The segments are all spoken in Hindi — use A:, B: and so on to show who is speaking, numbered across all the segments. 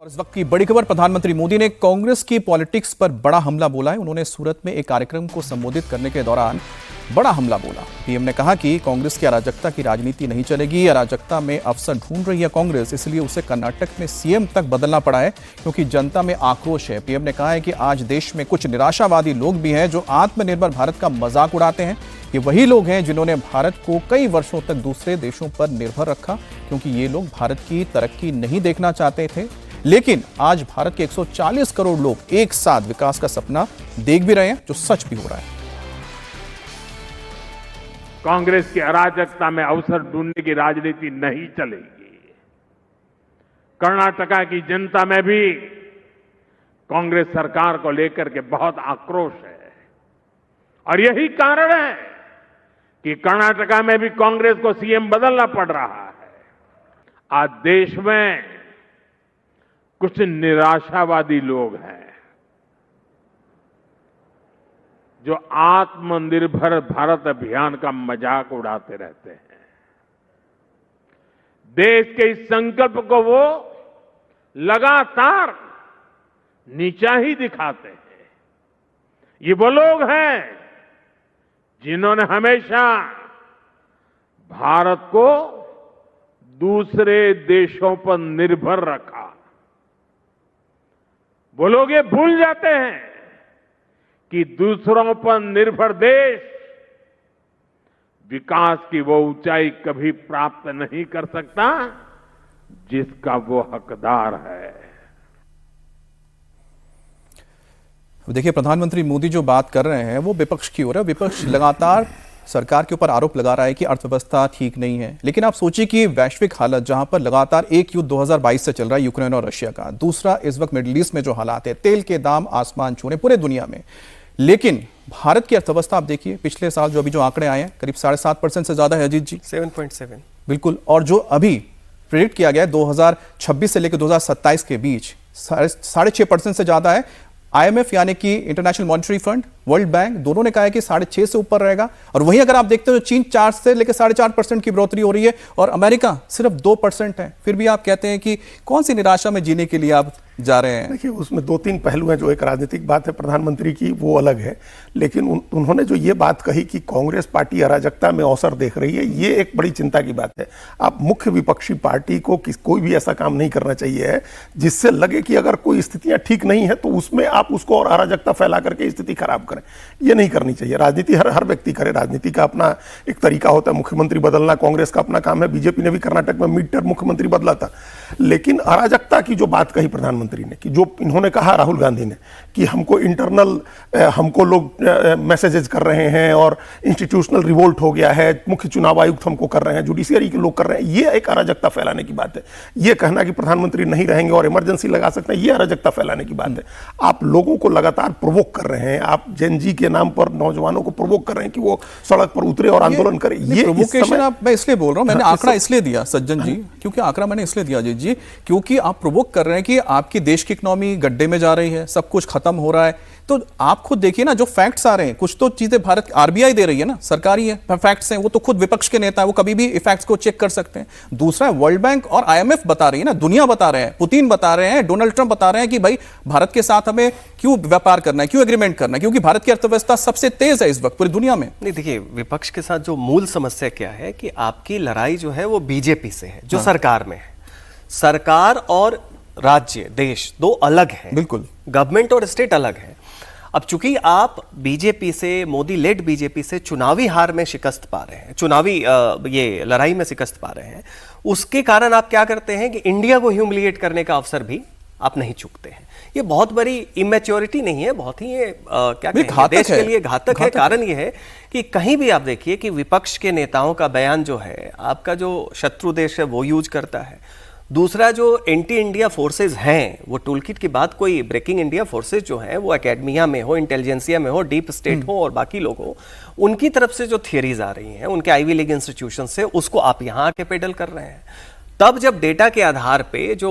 A: इस वक्त की बड़ी खबर, प्रधानमंत्री मोदी ने कांग्रेस की पॉलिटिक्स पर बड़ा हमला बोला है। उन्होंने सूरत में एक कार्यक्रम को संबोधित करने के दौरान बड़ा हमला बोला। पीएम ने कहा कि कांग्रेस की अराजकता की राजनीति नहीं चलेगी। अराजकता में अवसर ढूंढ रही है कांग्रेस, इसलिए उसे कर्नाटक में सीएम तक बदलना पड़ा है क्योंकि जनता में आक्रोश है। पीएम ने कहा है कि आज देश में कुछ निराशावादी लोग भी हैं जो आत्मनिर्भर भारत का मजाक उड़ाते हैं। ये वही लोग हैं जिन्होंने भारत को कई वर्षों तक दूसरे देशों पर निर्भर रखा क्योंकि ये लोग भारत की तरक्की नहीं देखना चाहते थे। लेकिन आज भारत के 140 करोड़ लोग एक साथ विकास का सपना देख भी रहे हैं, जो सच भी हो रहा है।
B: कांग्रेस की अराजकता में अवसर ढूंढने की राजनीति नहीं चलेगी। कर्नाटका की जनता में भी कांग्रेस सरकार को लेकर के बहुत आक्रोश है और यही कारण है कि कर्नाटका में भी कांग्रेस को सीएम बदलना पड़ रहा है। आज देश में कुछ निराशावादी लोग हैं जो आत्मनिर्भर भारत अभियान का मजाक उड़ाते रहते हैं। देश के इस संकल्प को वो लगातार नीचा ही दिखाते हैं। ये वो लोग हैं जिन्होंने हमेशा भारत को दूसरे देशों पर निर्भर रखा। वो लोग ये भूल जाते हैं कि दूसरों पर निर्भर देश विकास की वो ऊंचाई कभी प्राप्त नहीं कर सकता जिसका वो हकदार है।
A: देखिए, प्रधानमंत्री मोदी जो बात कर रहे हैं वो विपक्ष की ओर है। विपक्ष लगातार सरकार के ऊपर आरोप लगा रहा है कि अर्थव्यवस्था ठीक नहीं है। लेकिन आप सोचिए कि वैश्विक हालत, जहां पर लगातार एक युद्ध 2022 से चल रहा है यूक्रेन और रशिया का, दूसरा इस वक्त मिडिल ईस्ट में जो हालात है, तेल के दाम आसमान छूने पूरे दुनिया में। लेकिन भारत की अर्थव्यवस्था आप देखिए, पिछले साल जो अभी जो आंकड़े आए हैं करीब 7.5% से ज्यादा है। अजीत जी
C: 7.7
A: बिल्कुल। और जो अभी प्रेडिक्ट किया गया है 2026 से लेकर 2027 के बीच 6.5% से ज्यादा है। आईएमएफ यानी कि international monetary fund, world bank, दोनों ने कहा है कि 6.5 से ऊपर रहेगा। और वहीं अगर आप देखते हो चीन 4 से लेकर 4.5% की बढ़ोतरी हो रही है और अमेरिका सिर्फ 2% है। फिर भी आप कहते हैं कि कौन सी निराशा में जीने के लिए आप जा रहे हैं?
D: देखिए, उसमें 2-3 पहलू हैं। जो एक राजनीतिक बात है प्रधानमंत्री की, वो अलग है। लेकिन उन्होंने जो ये बात कही कि कांग्रेस पार्टी अराजकता में अवसर देख रही है, ये एक बड़ी चिंता की बात है। आप मुख्य विपक्षी पार्टी को कोई भी ऐसा काम नहीं करना चाहिए है जिससे लगे कि अगर कोई स्थितियां ठीक नहीं है तो उसमें आप उसको और अराजकता फैला करके स्थिति खराब करें। ये नहीं करनी चाहिए। राजनीति हर व्यक्ति करे। राजनीति का अपना एक तरीका होता है। मुख्यमंत्री बदलना कांग्रेस का अपना काम है। बीजेपी ने भी कर्नाटक में मिड टर्म मुख्यमंत्री बदला था। लेकिन अराजकता की जो बात कही प्रधानमंत्री ने, कि जो इन्होंने कहा राहुल गांधी ने कि हमको इंटरनल हमको लोग मैसेजेस कर रहे हैं और इंस्टीट्यूशनल रिवोल्ट हो गया है, मुख्य चुनाव आयुक्त हमको कर रहे हैं, जुडिशियरी के लोग कर रहे हैं, ये एक अराजकता फैलाने की बात है। ये कहना कि प्रधानमंत्री नहीं रहेंगे और इमरजेंसी लगा सकते हैं, ये अराजकता फैलाने की बात है। आप लोगों को लगातार प्रोवोक कर रहे हैं। आप जेन जी के नाम पर नौजवानों को प्रोवोक कर रहे हैं कि वो सड़क पर उतरे और आंदोलन करें। ये
A: प्रोवोकेशन आप, मैं इसलिए बोल रहा हूं, मैंने आंकड़ा इसलिए दिया सज्जन जी, क्योंकि आंकड़ा मैंने इसलिए दिया अजीत जी, क्योंकि आप प्रोवोक कर रहे हैं कि आपकी देश की इकोनॉमी गड्ढे में जा रही है, सब कुछ खत्म हो रहा है। तो आप खुद देखिए ना, जो फैक्ट्स आ रहे हैं, कुछ तो चीजें भारत आरबीआई दे रही है ना, सरकारी है, फैक्ट्स हैं, वो तो खुद विपक्ष के नेता है, वो कभी भी फैक्ट्स को चेक कर सकते हैं। दूसरा, वर्ल्ड बैंक और आईएमएफ बता रही है ना, दुनिया बता रहे हैं, पुतिन बता रहे हैं, डोनाल्ड ट्रंप बता रहे हैं कि भाई भारत के साथ हमें क्यों व्यापार करना है, क्यों एग्रीमेंट करना है, क्योंकि भारत की अर्थव्यवस्था सबसे तेज है इस वक्त पूरी दुनिया में।
C: नहीं, देखिए, विपक्ष के साथ जो मूल समस्या क्या है कि आपकी लड़ाई जो है वो बीजेपी से है, जो सरकार में है। सरकार और राज्य, देश दो अलग हैं।
A: बिल्कुल,
C: गवर्नमेंट और स्टेट अलग है। अब चूंकि आप बीजेपी से, मोदी लेड बीजेपी से चुनावी हार में शिकस्त पा रहे हैं, चुनावी ये लड़ाई में शिकस्त पा रहे हैं, उसके कारण आप क्या करते हैं कि इंडिया को ह्यूमिलिएट करने का अवसर भी आप नहीं चूकते हैं। ये बहुत बड़ी इमेच्योरिटी नहीं है, बहुत ही ये क्या कहेंगे, देश के लिए घातक है। कारण ये है कि कहीं भी आप देखिए कि विपक्ष के नेताओं का बयान जो है, आपका जो शत्रु देश है वो यूज करता है। दूसरा, जो एंटी इंडिया फोर्सेज हैं, वो टूलकिट की बात, कोई ब्रेकिंग इंडिया फोर्सेज जो हैं वो एकेडमिया में हो, इंटेलिजेंसिया में हो, डीप स्टेट हो और बाकी लोग हो, उनकी तरफ से जो थियरीज आ रही हैं उनके आईवी लीग इंस्टीट्यूशन से, उसको आप यहाँ आके पेडल कर रहे हैं। तब जब डेटा के आधार पे जो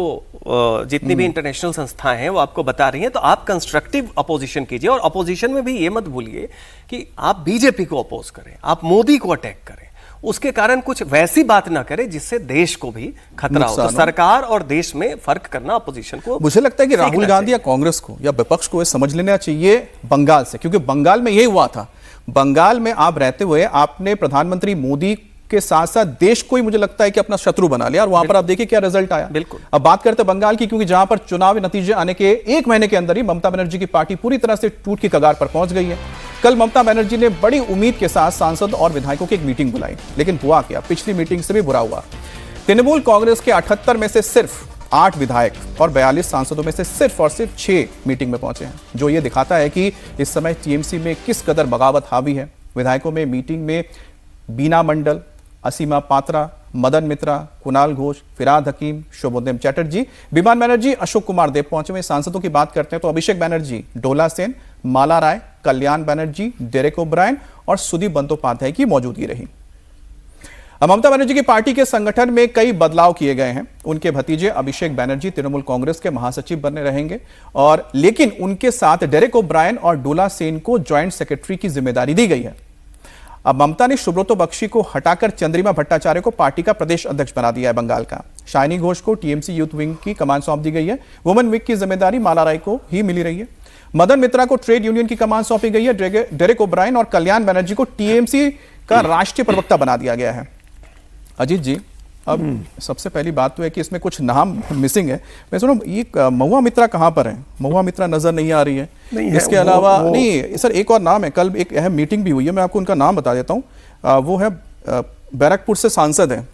C: जितनी भी इंटरनेशनल संस्थाएं हैं वो आपको बता रही हैं, तो आप कंस्ट्रक्टिव अपोजिशन कीजिए। और अपोजिशन में भी ये मत भूलिए कि आप बीजेपी को अपोज करें, आप मोदी को अटैक करें। उसके कारण कुछ वैसी बात ना करे जिससे देश को भी खतरा हो। तो
A: नुकसान हो।
C: सरकार और देश में फर्क करना अपोजिशन को
A: मुझे लगता है कि राहुल
C: सीखना
A: गांधी या कांग्रेस को या विपक्ष को ये समझ लेना चाहिए बंगाल से, क्योंकि बंगाल में यही हुआ था। बंगाल में आप रहते हुए आपने प्रधानमंत्री मोदी के साथ साथ देश को ही मुझे लगता है कि अपना शत्रु बना लिया, और वहां पर आप देखिए क्या रिजल्ट आया।
C: बिल्कुल।
A: अब बात करते हैं बंगाल की, क्योंकि जहां पर चुनावी नतीजे आने के 1 महीने के अंदर ही ममता बनर्जी की पार्टी पूरी तरह से टूट की कगार पर पहुंच गई है। कल ममता बनर्जी ने बड़ी उम्मीद के साथ सांसद और विधायकों की एक मीटिंग बुलाई, लेकिन हुआ क्या, पिछली मीटिंग से भी बुरा हुआ। तृणमूल कांग्रेस के 78 में से सिर्फ 8 विधायक और 42 सांसदों में से सिर्फ और सिर्फ 6 मीटिंग में पहुंचे हैं, जो ये दिखाता है कि इस समय टीएमसी में किस कदर बगावत हावी है। विधायकों में मीटिंग में बीना मंडल, असीमा पात्रा, मदन मित्रा, कुणाल घोष, फिराद हकीम, शोभोदेव चैटर्जी, विमान बनर्जी, अशोक कुमार देव पहुंचे हुए। सांसदों की बात करते हैं तो अभिषेक बनर्जी, डोला सेन, माला राय, कल्याण बनर्जी, डेरेक ओब्रायन और सुदीप बंदोपाध्याय की मौजूदगी रही। अब ममता बनर्जी की पार्टी के संगठन में कई बदलाव किए गए हैं। उनके भतीजे अभिषेक बनर्जी तृणमूल कांग्रेस के महासचिव बने रहेंगे, और लेकिन उनके साथ डेरेक ओब्रायन और डोला सेन को ज्वाइंट सेक्रेटरी की जिम्मेदारी दी गई है। अब ममता ने सुब्रतो बख्शी को हटाकर चंद्रिमा भट्टाचार्य को पार्टी का प्रदेश अध्यक्ष बना दिया है बंगाल का। शाइनी घोष को टीएमसी यूथ विंग की कमान सौंप दी गई है। वुमेन विंग की जिम्मेदारी माला राय को ही मिली रही है। मदन मित्रा को ट्रेड यूनियन की कमान सौंपी गई है। डेरेक ओब्रायन और कल्याण बनर्जी को टीएमसी का राष्ट्रीय प्रवक्ता बना दिया गया है। अजीत जी, अब सबसे पहली बात तो है कि इसमें कुछ नाम मिसिंग है। मैं सुनो, ये महुआ मित्रा कहाँ पर है? महुआ मित्रा नजर नहीं आ रही है।
D: नहीं है,
A: इसके अलावा नहीं सर, एक और नाम है। कल एक अहम मीटिंग भी हुई है, मैं आपको उनका नाम बता देता हूँ। वो है बैरकपुर से सांसद है,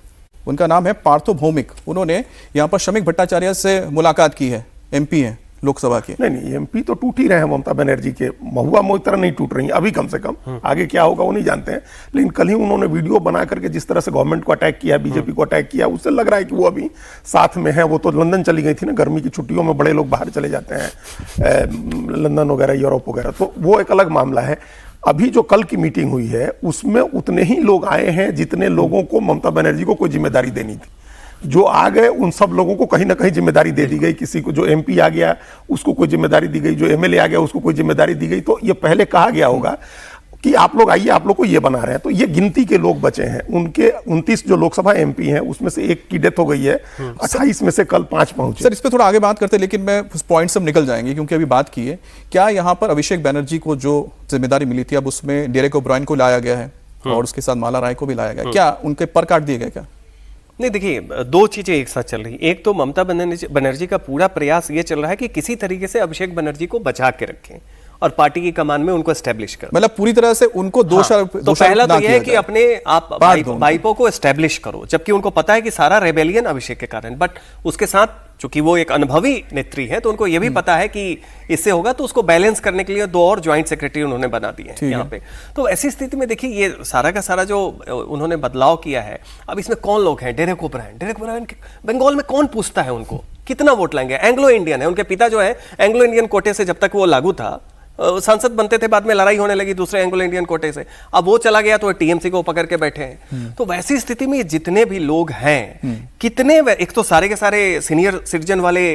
A: उनका नाम है पार्थो भौमिक। उन्होंने यहाँ पर श्रमिक भट्टाचार्य से मुलाकात की है, एमपी है लोकसभा के।
D: नहीं, एमपी तो टूट ही रहे हैं ममता बनर्जी के, महुआ मोइत्रा नहीं टूट रही अभी, कम से कम। आगे क्या होगा वो नहीं जानते हैं, लेकिन कल ही उन्होंने वीडियो बना करके जिस तरह से गवर्नमेंट को अटैक किया, बीजेपी को अटैक किया, उससे लग रहा है कि वो अभी साथ में है। वो तो लंदन चली गई थी ना, गर्मी की छुट्टियों में बड़े लोग बाहर चले जाते हैं, लंदन वगैरह, यूरोप वगैरह, तो वो एक अलग मामला है। अभी जो कल की मीटिंग हुई है उसमें उतने ही लोग आए हैं जितने लोगों को ममता बनर्जी को कोई जिम्मेदारी देनी थी। जो आ गए उन सब लोगों को कहीं ना कहीं जिम्मेदारी दे दी गई। किसी को, जो एमपी आ गया उसको कोई जिम्मेदारी दी गई, जो एमएलए आ गया उसको कोई जिम्मेदारी दी गई। तो ये पहले कहा गया होगा कि आप लोग आइए, आप लोग को ये बना रहे हैं। तो ये गिनती के लोग बचे हैं। उनके 29 जो लोकसभा एमपी हैं उसमें से एक की डेथ हो गई है, 28 में से कल 5 पहुंचे।
A: सर, इस पे थोड़ा आगे बात करते हैं, लेकिन मैं उस पॉइंट से निकल जाएंगे क्योंकि अभी बात की है। क्या यहाँ पर अभिषेक बनर्जी को जो जिम्मेदारी मिली थी, अब उसमें डेरेक ओब्रायन को लाया गया है और उसके साथ माला राय को भी लाया गया, क्या उनके पर काट दिए गए क्या?
C: नहीं, देखिए, दो चीजें एक साथ चल रही। एक तो ममता बनर्जी का पूरा प्रयास ये चल रहा है कि किसी तरीके से अभिषेक बनर्जी को बचा के रखें और पार्टी की कमान में उनको एस्टेब्लिश कर,
A: मतलब पूरी तरह से उनको
C: तो पहला तो यह है कि अपने आप भाईपों को एस्टेब्लिश करो, जबकि उनको पता है कि सारा रेबेलियन अभिषेक के कारण। बट उसके साथ चूंकि वो एक अनुभवी नेत्री है तो उनको यह भी पता है कि इससे होगा, तो उसको बैलेंस करने के लिए 2 और ज्वाइंट सेक्रेटरी उन्होंने बना दिए हैं यहाँ पे। तो ऐसी स्थिति में देखिए, ये सारा का सारा जो उन्होंने बदलाव किया है, अब इसमें कौन लोग हैं? डेरेक ओब्रायन बंगाल में कौन पूछता है उनको कितना वोट लाएंगे? एंग्लो इंडियन है, उनके पिता जो है एंग्लो इंडियन कोटे से जब तक वो लागू था सांसद बनते थे, बाद में लड़ाई होने लगी दूसरे एंग्लो इंडियन कोटे से, अब वो चला गया तो टीएमसी को पकड़ के बैठे हैं। तो वैसी स्थिति में जितने भी लोग हैं, कितने, एक तो सारे के सारे सीनियर सिटीजन वाले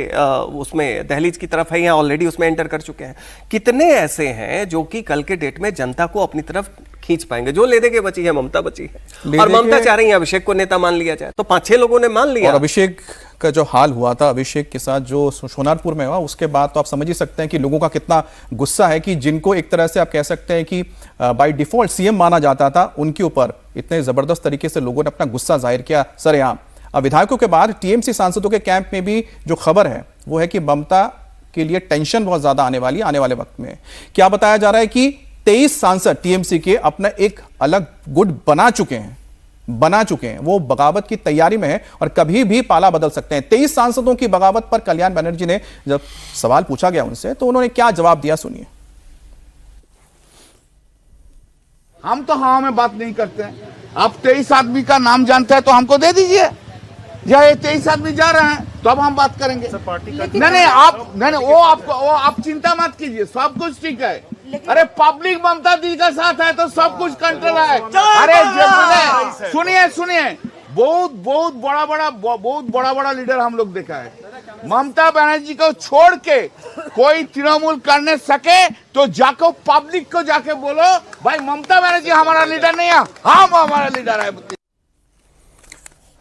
C: उसमें दहलीज की तरफ है या ऑलरेडी उसमें एंटर कर चुके हैं, कितने ऐसे हैं जो कि कल के डेट में जनता को अपनी तरफ खींच पाएंगे? जो ले दे के बची है ममता बची है, और ममता चाह रही है अभिषेक को नेता मान लिया जाए, तो 5-6 लोगों ने मान लिया।
A: और अभिषेक का जो हाल हुआ था अभिषेक के साथ जो सोनारपुर में हुआ, उसके बाद तो आप समझ ही सकते हैं कि लोगों का कितना गुस्सा है कि जिनको एक तरह से आप कह सकते हैं कि बाय डिफॉल्ट सीएम माना जाता था, उनके ऊपर इतने जबरदस्त तरीके से लोगों ने अपना गुस्सा जाहिर किया सरेआम। अब विधायकों के बाद टीएमसी सांसदों के कैंप में भी जो खबर है वो है कि ममता के लिए टेंशन बहुत ज्यादा आने वाले वक्त में। क्या बताया जा रहा है कि 23 सांसद टीएमसी के अपना एक अलग गुट बना चुके हैं, वो बगावत की तैयारी में है और कभी भी पाला बदल सकते हैं। 23 सांसदों की बगावत पर कल्याण बनर्जी ने जब सवाल पूछा गया उनसे, तो उन्होंने क्या जवाब दिया, सुनिए।
E: हम तो हवा में बात नहीं करते हैं। आप 23 आदमी का नाम जानते हैं तो हमको दे दीजिए, या ये 23 आदमी जा रहे हैं तो अब हम बात करेंगे। नहीं, आप चिंता मत कीजिए, सब कुछ ठीक है। अरे पब्लिक ममता दी का साथ है तो सब कुछ कंट्रोल है। अरे सुनिए, बहुत बड़ा लीडर हम लोग देखा है। ममता बनर्जी को छोड़ के कोई तृणमूल करने सके तो जाको पब्लिक को जाके बोलो, भाई ममता बनर्जी हमारा लीडर नहीं है, हम हमारा लीडर है।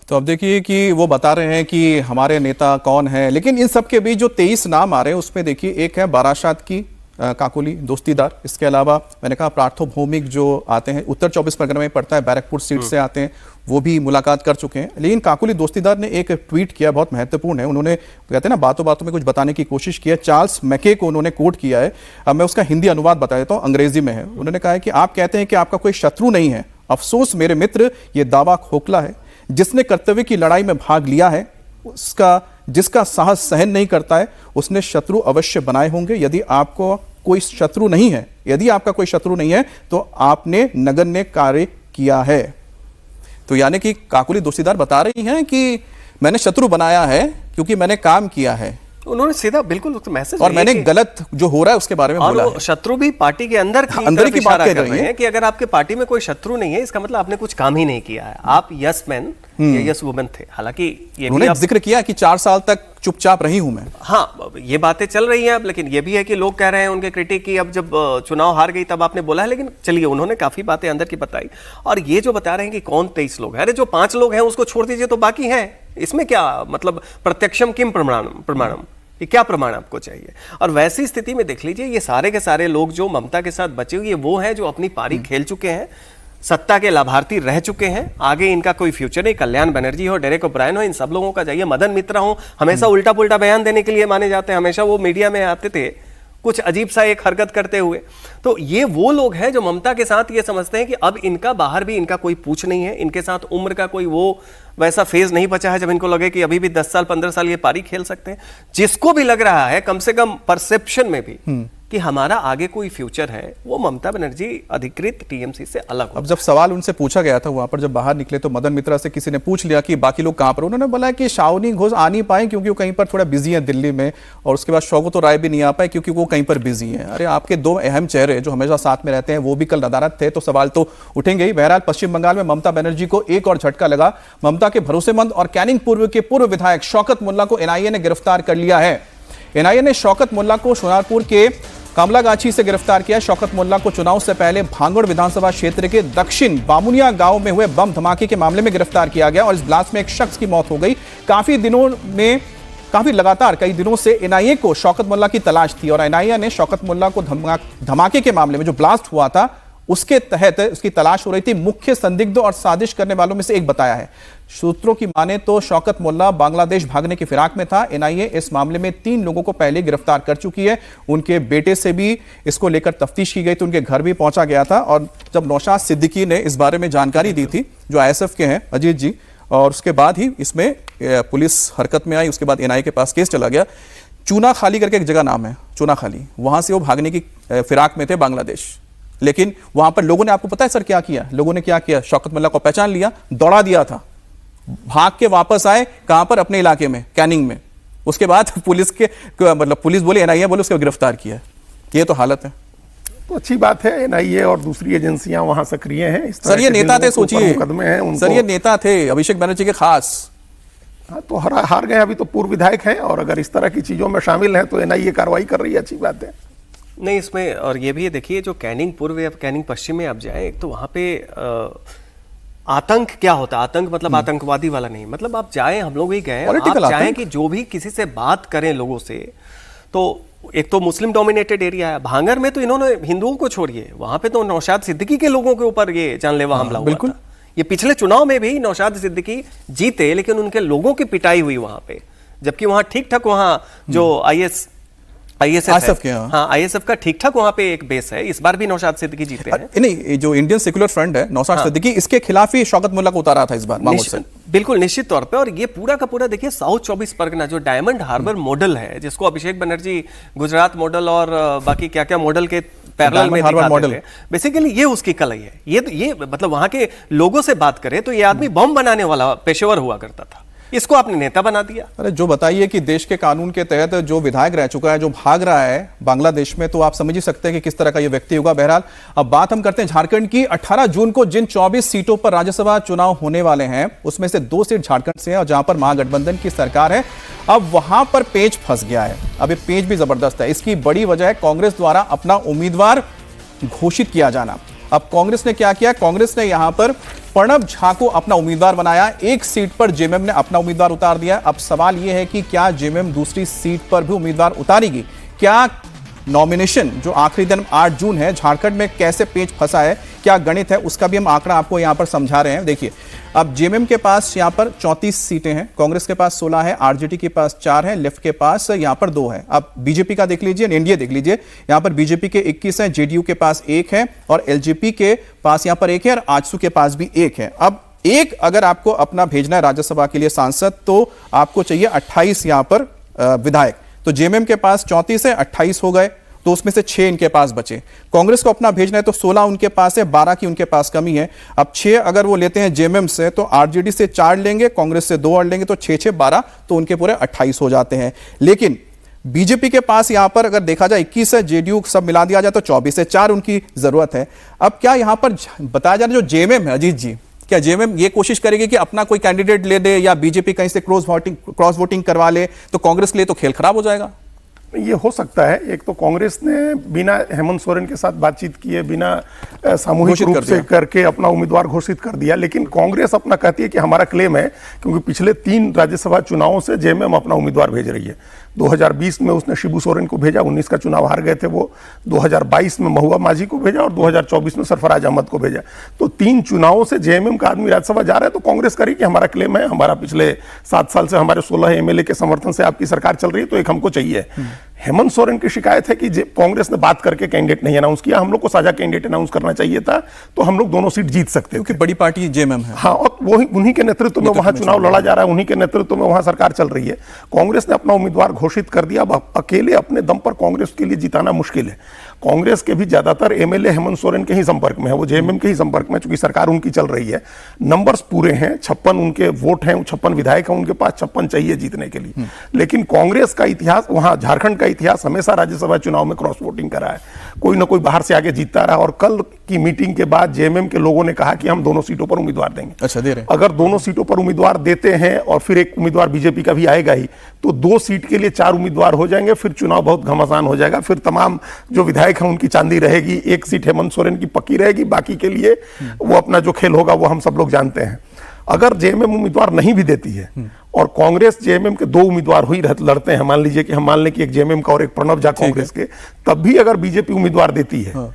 A: तो अब देखिए कि वो बता रहे हैं कि हमारे नेता कौन है, लेकिन इन सब के बीच जो 23 नाम आ रहे हैं उसमें देखिए एक है बारासात की काकोली दोस्तीदार, इसके अलावा मैंने कहा पार्थो भौमिक जो आते हैं उत्तर 24 परगना में पड़ता है, बैरकपुर सीट से आते हैं, वो भी मुलाकात कर चुके हैं। लेकिन काकोली दोस्तीदार ने एक ट्वीट किया, बहुत महत्वपूर्ण है। उन्होंने कहते हैं ना बातों बातों में कुछ बताने की कोशिश की है। चार्ल्स मैके को उन्होंने कोट किया है। अब मैं उसका हिंदी अनुवाद बता देता हूँ, अंग्रेजी में है। उन्होंने कहा है कि आप कहते हैं कि आपका कोई शत्रु नहीं है, अफसोस मेरे मित्र, ये दावा खोखला है। जिसने कर्तव्य की लड़ाई में भाग लिया है, जिसका साहस सहन नहीं करता है, उसने शत्रु अवश्य बनाए होंगे। यदि आपको कोई शत्रु नहीं है, यदि आपका कोई शत्रु नहीं है, तो आपने नगण्य कार्य किया है। तो यानी कि काकोली दोस्तीदार बता रही हैं कि मैंने शत्रु बनाया है क्योंकि मैंने काम किया है।
C: उन्होंने सीधा बिल्कुल मैसेज,
A: और मैंने गलत जो हो रहा है उसके बारे में बोला है।
C: शत्रु भी पार्टी के अंदर की बात कर रहे हैं कि अगर आपके पार्टी में कोई शत्रु नहीं है, इसका मतलब आपने कुछ काम ही नहीं किया है, आप यस मैन या यस वुमन थे। हालांकि ये
A: उन्होंने जिक्र किया कि 4 साल तक चुपचाप रही हूं मैं।
C: हाँ, ये बातें चल रही हैं अब, लेकिन ये भी है कि लोग कह रहे हैं उनके क्रिटिक की अब जब चुनाव हार गई तब आपने बोला है। लेकिन चलिए, उन्होंने काफी बातें अंदर की बताई। और ये जो बता रहे हैं कि कौन 23 लोग हैं, अरे जो 5 लोग हैं उसको छोड़ दीजिए, तो बाकी हैं। इसमें क्या मतलब प्रत्यक्षम किम प्रमाणम, ये क्या प्रमाण आपको चाहिए? और वैसी स्थिति में देख लीजिए, ये सारे के सारे लोग जो ममता के साथ बचे हुए वो हैं जो अपनी पारी खेल चुके हैं, सत्ता के लाभार्थी रह चुके हैं, आगे इनका कोई फ्यूचर नहीं। कल्याण बनर्जी हो, डेरेक ओब्रायन हो, इन सब लोगों का जाइए, मदन मित्रा हो, हमेशा उल्टा पुल्टा बयान देने के लिए माने जाते हैं, हमेशा वो मीडिया में आते थे कुछ अजीब सा एक हरकत करते हुए। तो ये वो लोग हैं जो ममता के साथ ये समझते हैं कि अब इनका बाहर भी इनका कोई पूछ नहीं है, इनके साथ उम्र का कोई वो वैसा फेज नहीं बचा है जब इनको लगे कि अभी भी 10 साल 15 साल ये पारी खेल सकते हैं। जिसको भी लग रहा है कम से कम परसेप्शन में भी कि हमारा आगे कोई फ्यूचर है, वो ममता बनर्जी अधिकृत टीएमसी से अलग हो।
A: अब जब सवाल उनसे पूछा गया था वहां पर, जब बाहर निकले तो मदन मित्रा से किसी ने पूछ लिया कि बाकी लोग कहां पर, उन्होंने बोला कि शावनी घोष आ नहीं पाए क्योंकि वो कहीं पर थोड़ा बिजी है दिल्ली में, और उसके बाद शौकत राय भी नहीं आ पाए क्योंकि वो कहीं पर बिजी है। अरे आपके 2 अहम चेहरे जो हमेशा साथ में रहते हैं वो भी कल नदारद थे, तो सवाल तो उठेंगे ही। बहरहाल पश्चिम बंगाल में ममता बनर्जी को एक और झटका लगा। ममता के भरोसेमंद और कैनिंग पूर्व के पूर्व विधायक शौकत मुल्ला को एनआईए ने गिरफ्तार कर लिया है। एनआईए ने शौकत मुल्ला को सोनारपुर के कामलागाछी से गिरफ्तार किया। शौकत मुल्ला को चुनाव से पहले भांगड़ विधानसभा क्षेत्र के दक्षिण बामुनिया गांव में हुए बम धमाके के मामले में गिरफ्तार किया गया और इस ब्लास्ट में एक शख्स की मौत हो गई। काफी लगातार कई दिनों से एनआईए को शौकत मुल्ला की तलाश थी और एनआईए ने शौकत मुल्ला को धमाके के मामले में जो ब्लास्ट हुआ था उसके तहत उसकी तलाश हो रही थी। मुख्य संदिग्ध और साजिश करने वालों में से एक बताया है। सूत्रों की माने तो शौकत मुल्ला बांग्लादेश भागने की फिराक में था। एनआईए इस मामले में 3 लोगों को पहले गिरफ्तार कर चुकी है। उनके बेटे से भी इसको लेकर तफ्तीश की गई तो उनके घर भी पहुंचा गया था। और जब नौशाद सिद्दीकी ने इस बारे में जानकारी दी थी, जो आईएसएफ के हैं अजीत जी, और उसके बाद ही इसमें पुलिस हरकत में आई। उसके बाद एनआईए के पास केस चला गया। चूना खाली करके एक जगह नाम है, चूना खाली, वहां से वो भागने की फिराक में थे बांग्लादेश। लेकिन वहां पर लोगों ने, आपको पता है सर क्या किया? लोगों ने क्या किया? शौकत मुल्ला को पहचान लिया, दौड़ा दिया था, भाग के वापस आए। कहां पर? अपने इलाके में, कैनिंग में। उसके बाद पुलिस बोले, एनआईए बोले, उसको गिरफ्तार किया। ये तो हालत है।
D: तो अच्छी बात है, एनआईए और दूसरी एजेंसियां वहां सक्रिय हैं।
A: सर ये नेता थे, सोचिए
D: सर,
A: ये नेता थे अभिषेक बनर्जी के खास।
D: हाँ, तो हार गए, अभी तो पूर्व विधायक हैं और अगर इस तरह की चीजों में शामिल हैं तो एनआईए कार्रवाई कर रही है, अच्छी बात है।
C: नहीं, इसमें और ये भी देखिए, जो कैनिंग पूर्व या कैनिंग पश्चिम में आप जाएं, एक तो वहां पे आतंक क्या होता है? आतंक मतलब आतंकवादी वाला नहीं, मतलब आप जाएं, हम लोग भी गए, आप चाहें कि जो भी किसी से बात करें लोगों से, तो एक तो मुस्लिम डोमिनेटेड एरिया है। भांगर में तो इन्होंने हिंदुओं को छोड़िए, वहां पे तो नौशाद सिद्दीकी के लोगों के ऊपर ये जानलेवा हमला हुआ था। ये पिछले चुनाव में भी नौशाद सिद्दीकी जीते, लेकिन उनके लोगों की पिटाई हुई वहां पे, जबकि वहां ठीक ठाक वहां जो आईएसएफ के, हाँ, आईएसएफ का ठीक ठाक वहां पे एक बेस है। इस बार भी नौशाद सिद्दीकी जीते हैं।
A: नहीं, जो इंडियन सेक्युलर फ्रंट है नौशाद सिद्दीकी, इसके खिलाफ ही शौकत मुल्ला को उतारा था इस बार मामूल से।
C: बिल्कुल निश्चित तौर पे। और ये पूरा का पूरा देखिए, साउथ 24 परगना जो डायमंड हार्बर मॉडल है, जिसको अभिषेक बनर्जी गुजरात मॉडल और बाकी क्या क्या मॉडल के पैरेलल में दिखाते थे, बेसिकली ये उसकी कलई है। ये मतलब वहां के लोगों से बात करें तो ये आदमी बम बनाने वाला पेशेवर हुआ करता था, इसको आपने नेता बना दिया।
A: अरे जो बताइए कि देश के कानून के तहत जो विधायक रह चुका है, जो भाग रहा है बांग्लादेश में, तो आप समझ ही सकते हैं कि किस तरह का ये व्यक्ति होगा। बहरहाल अब बात हम करते हैं झारखंड की। 18 जून को जिन 24 सीटों पर राज्यसभा चुनाव होने वाले हैं, उसमें से 2 सीट झारखंड से है और जहां पर महागठबंधन की सरकार है। अब वहां पर पेच फंस गया है। अब ये पेच भी जबरदस्त है। इसकी बड़ी वजह है कांग्रेस द्वारा अपना उम्मीदवार घोषित किया जाना। अब कांग्रेस ने क्या किया? कांग्रेस ने यहां पर प्रणब झा को अपना उम्मीदवार बनाया। एक सीट पर जेएमएम ने अपना उम्मीदवार उतार दिया। अब सवाल यह है कि क्या जेएमएम दूसरी सीट पर भी उम्मीदवार उतारेगी? क्या नॉमिनेशन जो आखिरी दिन 8 जून है, झारखंड में कैसे पेच फंसा है, क्या गणित है, उसका भी हम आंकड़ा आपको यहां पर समझा रहे हैं। देखिए, अब जेएमएम के पास यहां पर 34 सीटें हैं, कांग्रेस के पास 16 है, आरजेडी के पास 4 है, लेफ्ट के पास यहां पर 2 है। अब बीजेपी का देख लीजिए, एनडीए देख लीजिए, यहां पर बीजेपी के 21 है, जेडीयू के पास 1 है और एलजेपी के पास यहां पर 1 है और आजसू के पास भी 1 है। अब एक अगर आपको अपना भेजना है राज्यसभा के लिए सांसद, तो आपको चाहिए 28 यहां पर विधायक। तो जेएमएम के पास 34 है, 28 हो गए, तो उसमें से 6 इनके पास बचे। कांग्रेस को अपना भेजना है तो 16 उनके पास है, 12 की उनके पास कमी है। अब 6 अगर वो लेते हैं जेएमएम से, तो आरजेडी से 4 लेंगे, कांग्रेस से 2 और लेंगे, तो 6 12, तो उनके पूरे 28 हो जाते हैं। लेकिन बीजेपी के पास यहां पर अगर देखा जाए 21 है, जेडीयू सब मिला दिया जाए तो 24 है, 4 उनकी जरूरत है। अब क्या यहां पर बताया जा रहा है जो जेएमएम है, अजीत जी, क्या जेएमएम ये कोशिश करेगी कि अपना कोई कैंडिडेट ले दे या बीजेपी कहीं से क्रॉस वोटिंग करवा ले, तो कांग्रेस के लिए तो खेल खराब हो जाएगा?
D: ये हो सकता है। एक तो कांग्रेस ने बिना हेमंत सोरेन के साथ बातचीत किए, बिना सामूहिक रूप से करके अपना उम्मीदवार घोषित कर दिया। लेकिन कांग्रेस अपना कहती है कि हमारा क्लेम है, क्योंकि पिछले 3 राज्यसभा चुनावों से जेएमएम अपना उम्मीदवार भेज रही है। 2020 में उसने शिबू सोरेन को भेजा, 19 का चुनाव हार गए थे वो। 2022 में महुआ माझी को भेजा और 2024 में सरफराज अहमद को भेजा। तो 3 चुनावों से जेएमएम का आदमी राज्यसभा जा रहा है, तो कांग्रेस करी कि हमारा क्लेम है, हमारा पिछले 7 साल से हमारे 16 एमएलए के समर्थन से आपकी सरकार चल रही है, तो एक हमको चाहिए। हेमंत सोरेन की शिकायत है कि कांग्रेस ने बात करके कैंडिडेट नहीं अनाउंस किया, हम लोग को साझा कैंडिडेट अनाउंस करना चाहिए था, तो हम लोग दोनों सीट जीत सकते थे,
A: क्योंकि बड़ी पार्टी जेएमएम है।
D: हाँ, और वही उन्हीं के नेतृत्व में वहां चुनाव लड़ा जा रहा है, उन्हीं के नेतृत्व में वहां सरकार चल रही है। कांग्रेस ने अपना उम्मीदवार घोषित कर दिया। अब अकेले अपने दम पर कांग्रेस के लिए जिताना मुश्किल है। कांग्रेस के भी ज्यादातर एमएलए हेमंत सोरेन के ही संपर्क में है, वो जेएमएम के ही संपर्क में, चूंकि सरकार उनकी चल रही है। नंबर्स पूरे हैं, 56 उनके वोट हैं, 56 विधायक हैं उनके पास, 56 चाहिए जीतने के लिए। लेकिन कांग्रेस का इतिहास, वहां झारखंड का इतिहास हमेशा राज्यसभा चुनाव में क्रॉस वोटिंग करा है, कोई ना कोई बाहर से आगे जीतता रहा। और कल की मीटिंग के बाद जेएमएम के लोगों ने कहा कि हम दोनों सीटों पर उम्मीदवार देंगे।
A: अच्छा, दे रहे हैं।
D: अगर दोनों सीटों पर उम्मीदवार देते हैं और फिर एक उम्मीदवार बीजेपी का भी आएगा ही, तो 2 सीट के लिए 4 उम्मीदवार हो जाएंगे, फिर चुनाव बहुत घमासान हो जाएगा। फिर तमाम जो विधायक हैं उनकी चांदी रहेगी, एक सीट हेमंत सोरेन की पक्की रहेगी, बाकी के लिए वो अपना जो खेल होगा वो हम सब लोग जानते हैं। अगर जेएमएम उम्मीदवार नहीं भी देती है और कांग्रेस जेएमएम के 2 उम्मीदवार ही लड़ते हैं, मान लीजिए कि हम मान लें कि एक जेएमएम का और एक प्रणब झा कांग्रेस के, तब भी अगर बीजेपी उम्मीदवार देती है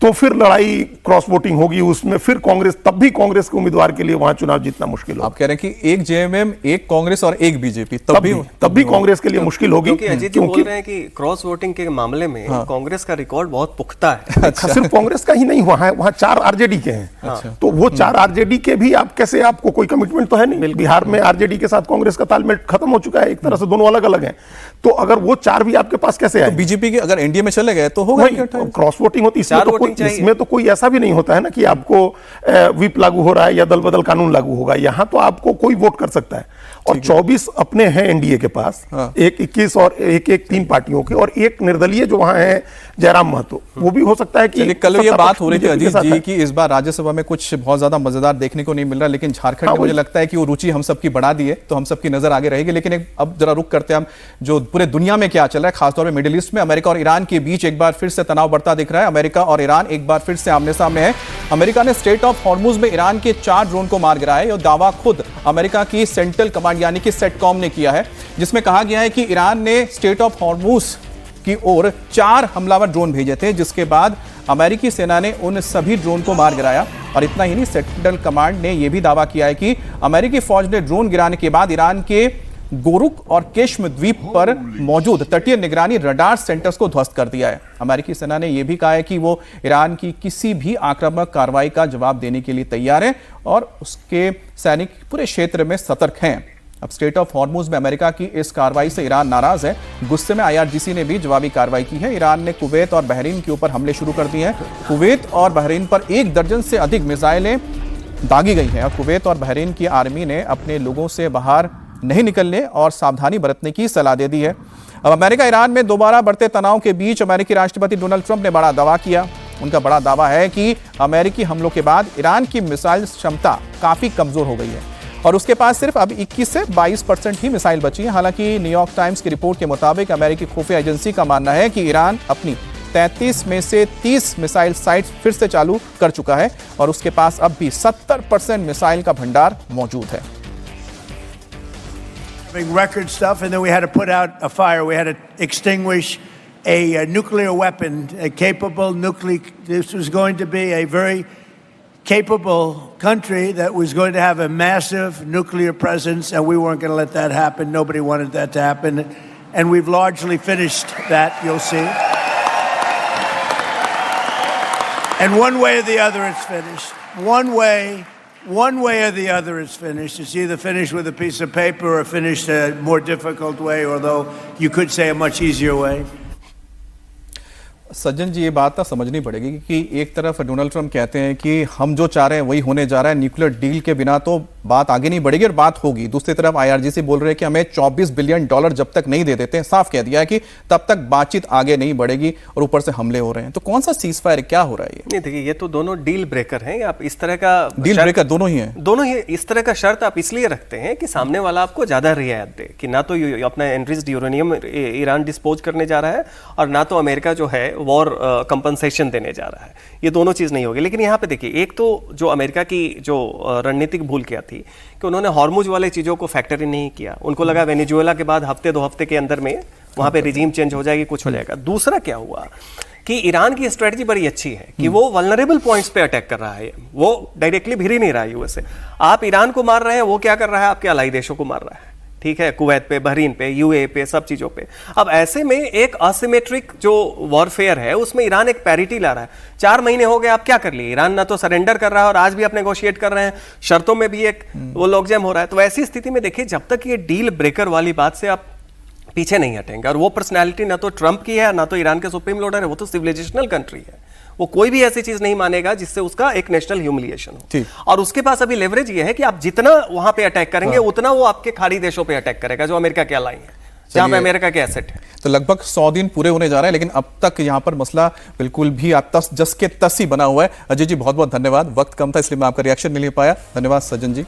D: तो फिर लड़ाई क्रॉस वोटिंग होगी उसमें, फिर कांग्रेस, तब भी कांग्रेस के उम्मीदवार के लिए वहां चुनाव जीतना मुश्किल होगा।
A: आप कह रहे हैं कि एक जेएमएम, एक कांग्रेस और एक बीजेपी, तब भी
D: कांग्रेस के लिए मुश्किल होगी।
C: क्योंकि अजीत जी बोल रहे हैं कि क्रॉस वोटिंग के मामले में कांग्रेस का रिकॉर्ड बहुत पुख्ता है।
D: सिर्फ कांग्रेस का ही नहीं, वहां 4 आरजेडी के हैं। तो वो 4 आरजेडी के भी आप कैसे, आपको कोई कमिटमेंट तो है नहीं। बिहार में आरजेडी के साथ कांग्रेस का तालमेल खत्म हो चुका है, एक तरह से दोनों अलग अलग हैं। तो अगर वो 4 भी आपके पास कैसे आए?
A: बीजेपी के अगर एनडीए में चले गए तो होगा,
D: क्रॉस वोटिंग होती। इसमें तो कोई ऐसा भी नहीं होता है ना कि आपको व्हिप लागू हो रहा है या दल बदल कानून लागू होगा। यहां तो आपको कोई वोट कर सकता है। और 24 अपने हैं एनडीए के पास, एक 21 और एक 3 पार्टियों के, और एक निर्दलीय जो वहां है जयराम महतो, वो भी हो सकता है कि
A: कल ये बात हो रही थी अजीत जी कि इस बार राज्यसभा में कुछ बहुत ज्यादा मजेदार देखने को नहीं मिल रहा, लेकिन झारखंड में मुझे लगता है कि वो रुचि हम सबकी बढ़ा दी है, तो हम सबकी नजर आगे रहेगी। लेकिन अब जरा रुक करते हैं हम, जो पूरे दुनिया में क्या चल रहा है, खासतौर पर मिडिल ईस्ट में अमेरिका और ईरान के बीच एक बार फिर से तनाव बढ़ता दिख रहा है। अमेरिका और ईरान एक बार फिर से आमने सामने है। अमेरिका ने स्ट्रेट ऑफ हॉर्मुज में ईरान के 4 ड्रोन को मार गिराया। यह दावा खुद अमेरिका की सेंट्रल कमांड यानी कि सेटकॉम ने किया है, जिसमें कहा गया है कि ईरान ने स्ट्रेट ऑफ हॉर्मुज की ओर 4 हमलावर ड्रोन भेजे थे, जिसके बाद अमेरिकी सेना ने उन सभी ड्रोन को मार गिराया। और इतना ही नहीं, सेंट्रल कमांड ने यह भी दावा किया है कि अमेरिकी फौज ने ड्रोन गिराने के बाद ईरान के गोरुक और केश्म द्वीप पर मौजूद तटीय निगरानी रडार सेंटर्स को ध्वस्त कर दिया है। अमेरिकी सेना ने यह भी कहा है कि वो ईरान की किसी भी आक्रामक कार्रवाई का जवाब देने के लिए तैयार है और उसके सैनिक पूरे क्षेत्र में सतर्क हैं। अब स्ट्रेट ऑफ हॉर्मुज में अमेरिका की इस कार्रवाई से ईरान नाराज है। गुस्से में आईआरजीसी ने भी जवाबी कार्रवाई की है। ईरान ने कुवैत और बहरीन के ऊपर हमले शुरू कर दिए हैं। कुवैत और बहरीन पर 1 दर्जन से अधिक मिसाइलें दागी गई हैं और कुवैत और बहरीन की आर्मी ने अपने लोगों से बाहर नहीं निकलने और सावधानी बरतने की सलाह दे दी है। अब अमेरिका ईरान में दोबारा बढ़ते तनाव के बीच अमेरिकी राष्ट्रपति डोनाल्ड ट्रंप ने बड़ा दावा किया। उनका बड़ा दावा है कि अमेरिकी हमलों के बाद ईरान की मिसाइल क्षमता काफी कमजोर हो गई है और उसके पास सिर्फ अब 21 से 22% ही मिसाइल बची है। हालांकि न्यूयॉर्क टाइम्स की रिपोर्ट के मुताबिक अमेरिकी खुफिया एजेंसी का मानना है कि ईरान अपनी 33 में से 30 मिसाइल साइट्स फिर से चालू कर चुका है और उसके पास अब भी 70% मिसाइल का भंडार मौजूद है।
F: Record stuff, and then we had to put out a fire. We had to extinguish a nuclear weapon, a capable nuclear. This was going to be a very capable country that was going to have a massive nuclear presence, and we weren't going to let that happen. Nobody wanted that to happen, and we've largely finished that. You'll see. And one way or the other, it's finished. One way or the other, it's finished. It's either finished with a piece of paper or finished a more difficult way, although you could say a much easier way.
A: सज्जन जी, ये बात ना समझनी पड़ेगी कि एक तरफ डोनाल्ड ट्रंप कहते हैं कि हम जो चाह रहे हैं वही होने जा रहा है, न्यूक्लियर डील के बिना तो बात आगे नहीं बढ़ेगी और बात होगी। दूसरी तरफ आईआरजीसी बोल रहे हैं कि हमें $24 बिलियन जब तक नहीं दे देते हैं, साफ कह दिया है कि तब तक बातचीत आगे नहीं बढ़ेगी और ऊपर से हमले हो रहे हैं। तो कौन सा सीज फायर, क्या हो रहा है ये?
C: नहीं, देखिए ये तो दोनों डील ब्रेकर हैं। आप इस तरह का
A: डील ब्रेकर दोनों ही हैं।
C: दोनों ही इस तरह का शर्त आप इसलिए रखते हैं कि सामने वाला आपको ज्यादा रियायत दे, कि ना तो अपना एनरिच्ड यूरेनियम ईरान डिस्पोज करने जा रहा है और ना तो अमेरिका जो है वॉर कंपनसेशन देने जा रहा है। ये दोनों चीज नहीं होगी। लेकिन यहाँ पे देखिए, एक तो जो अमेरिका की जो रणनीतिक भूल क्या थी कि उन्होंने हॉर्मुज वाले चीजों को फैक्टर इन नहीं किया। उनको लगा वेनेजुएला के बाद हफ्ते 2 हफ्ते के अंदर में वहां पे रिजीम चेंज हो जाएगी, कुछ हो जाएगा। दूसरा क्या हुआ कि ईरान की स्ट्रेटजी बड़ी अच्छी है कि वो वल्नरेबल पॉइंट्स पे अटैक कर रहा है, वो डायरेक्टली भिड़ ही नहीं रहा है यूएस से। आप ईरान को मार रहे हैं, वो क्या कर रहा है, आपके अलाई देशों को मार रहा है, ठीक है, कुवैत पे, बहरीन पे, यूएई पे, सब चीजों पे। अब ऐसे में एक असिमेट्रिक जो वॉरफेयर है उसमें ईरान एक पैरिटी ला रहा है। 4 महीने हो गए, आप क्या कर लिए? ईरान ना तो सरेंडर कर रहा है और आज भी आप नेगोशिएट कर रहे हैं, शर्तों में भी एक वो लॉकजैम हो रहा है। तो ऐसी स्थिति में देखिए, जब तक ये डील ब्रेकर वाली बात से आप पीछे नहीं हटेंगे, और वो पर्सनैलिटी ना तो ट्रंप की है ना तो ईरान के सुप्रीम लीडर है, वो तो सिविलाइजेशनल कंट्री है, वो कोई भी ऐसी चीज नहीं मानेगा जिससे उसका एक नेशनल ह्यूमिलिएशन हो। और उसके पास अभी लेवरेज ये है कि आप जितना वहां पे अटैक करेंगे उतना वो आपके खाड़ी देशों पे अटैक करेगा जो अमेरिका के अलाई है, जहां पे अमेरिका के एसेट है।
A: तो लगभग 100 दिन पूरे होने जा रहे हैं, लेकिन अब तक यहां पर मसला बिल्कुल भी आप जस के तस ही बना हुआ है। अजय जी, बहुत बहुत धन्यवाद। वक्त कम था इसलिए मैं आपका रिएक्शन नहीं ले पाया। धन्यवाद सज्जन जी।